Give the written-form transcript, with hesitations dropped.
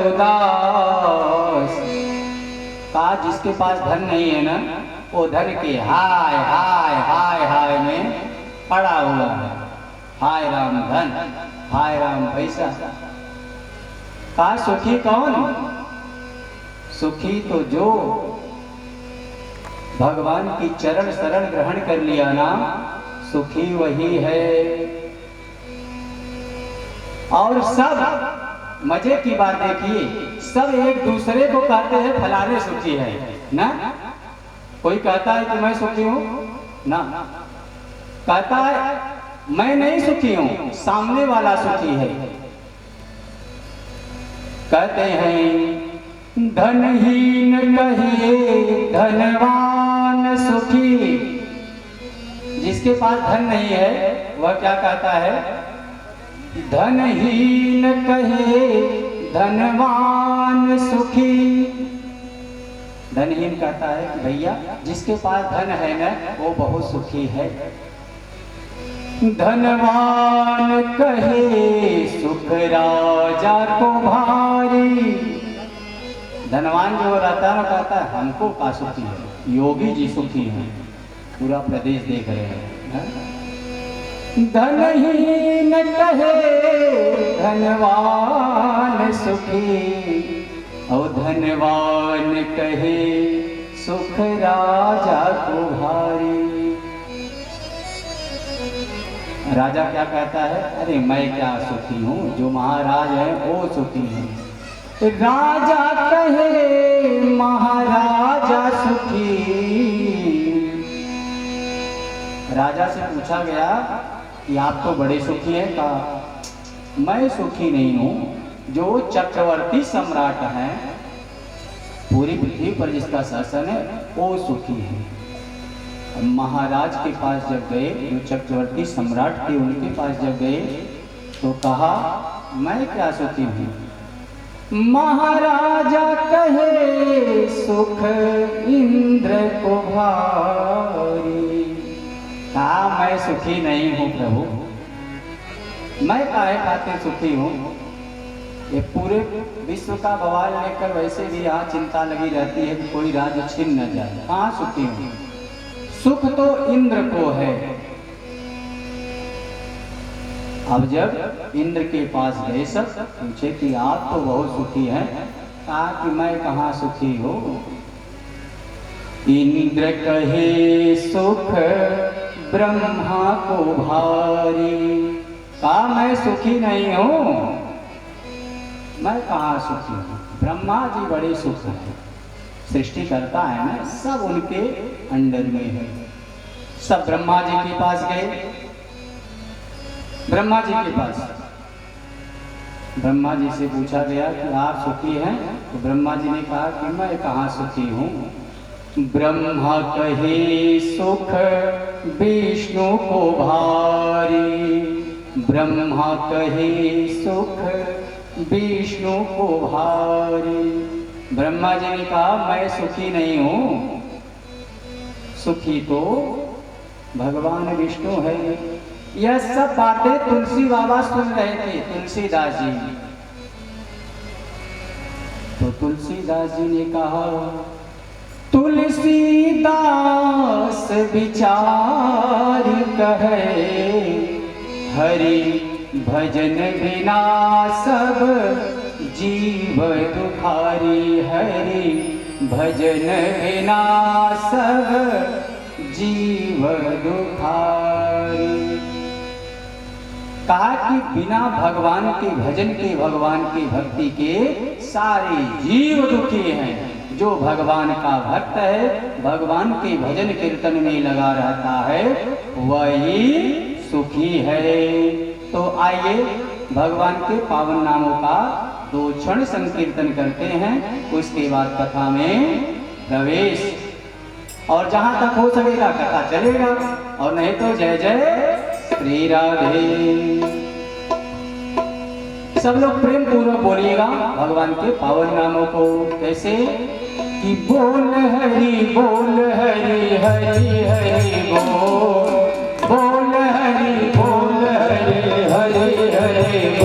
उदास। कहा जिसके पास धन नहीं है ना, वो धन के हाय हाय हाय हाय में पड़ा हुआ है। हाय राम धन, हाय राम पैसा। कहा सुखी कौन? सुखी तो जो भगवान की चरण शरण ग्रहण कर लिया ना, सुखी वही है। और सब मजे की बात देखिए, सब एक दूसरे को कहते हैं फलाने सुखी है ना। कोई कहता है कि मैं सुखी हूं ना, कहता है मैं नहीं सुखी हूं, सामने वाला सुखी है। कहते हैं धनहीन कहिए धनवान सुखी। जिसके पास धन नहीं है वह क्या कहता है? धनहीन कहे धनवान सुखी। धनहीन कहता है कि भैया जिसके पास धन है ना वो बहुत सुखी है। धनवान कहे सुख राजा को भारी। धनवान जो रहता है कहता है हमको का सुखी है, योगी जी सुखी है। पूरा प्रदेश देख रहे हैं। धनहीन कहे धनवान सुखी, और धनवान कहे सुख राजा को भारी। राजा क्या कहता है? अरे मैं क्या सुखी हूँ, जो महाराज है वो सुखी है। राजा कहे महाराजा सुखी। राजा से पूछा गया कि आप तो बड़े सुखी हैं। कहा मैं सुखी नहीं हूं, जो चक्रवर्ती सम्राट है पूरी पृथ्वी पर जिसका शासन है वो सुखी है। महाराज के पास जब गए, जो चक्रवर्ती सम्राट थे उनके पास जब गए तो कहा मैं क्या सुखी हूं। महाराजा कहे सुख इंद्र को भारी। कहा मैं सुखी नहीं हूं प्रभु, मैं काहे खातिर सुखी हूं। ये पूरे विश्व का बवाल लेकर वैसे भी यहाँ चिंता लगी रहती है कि कोई राज्य छिन न जाए। कहाँ सुखी हूं? सुख तो इंद्र को है। अब जब इंद्र के पास गए सब पूछे कि आप तो बहुत सुखी हैं, कहा कि मैं कहाँ सुखी हूँ। इंद्र कहे सुख ब्रह्मा को भारी। कहा मैं सुखी नहीं हूं, मैं कहाँ सुखी हूं। ब्रह्मा जी बड़े सुख हैं, सृष्टि करता है ना, सब उनके अंडर में है। सब ब्रह्मा जी के पास गए। ब्रह्मा जी के पास ब्रह्मा जी से पूछा गया कि आप सुखी हैं? तो ब्रह्मा जी ने कहा कि मैं कहाँ सुखी हूँ। ब्रह्मा कहे सुख विष्णु को भारी। ब्रह्मा कहे सुख विष्णु को भारी। ब्रह्मा जी ने कहा मैं सुखी नहीं हूँ, सुखी तो भगवान विष्णु है। यह सब बातें तुलसी बाबा सुन रहे थे, तुलसीदास जी। तो तुलसीदास जी ने कहा तुलसीदास विचार कहे, हरि भजन बिना सब जीव दुखारी। हरि भजन बिना सब जीव दुखारी। कहा कि बिना भगवान के भजन के, भगवान की भक्ति के सारे जीव दुखी हैं। जो भगवान का भक्त है, भगवान के भजन कीर्तन में लगा रहता है, वही सुखी है। तो आइए भगवान के पावन नामों का 2 क्षण संकीर्तन करते हैं, उसके बाद कथा में प्रवेश। और जहां तक हो सकेगा कथा चलेगा, और नहीं तो जय जय श्री राधे। सब लोग प्रेम पूर्वक बोलिएगा भगवान के पावन नामों को। कैसे कि बोल हरि हरि हरि हरि बोल, बोल हरि हरि हरि हरि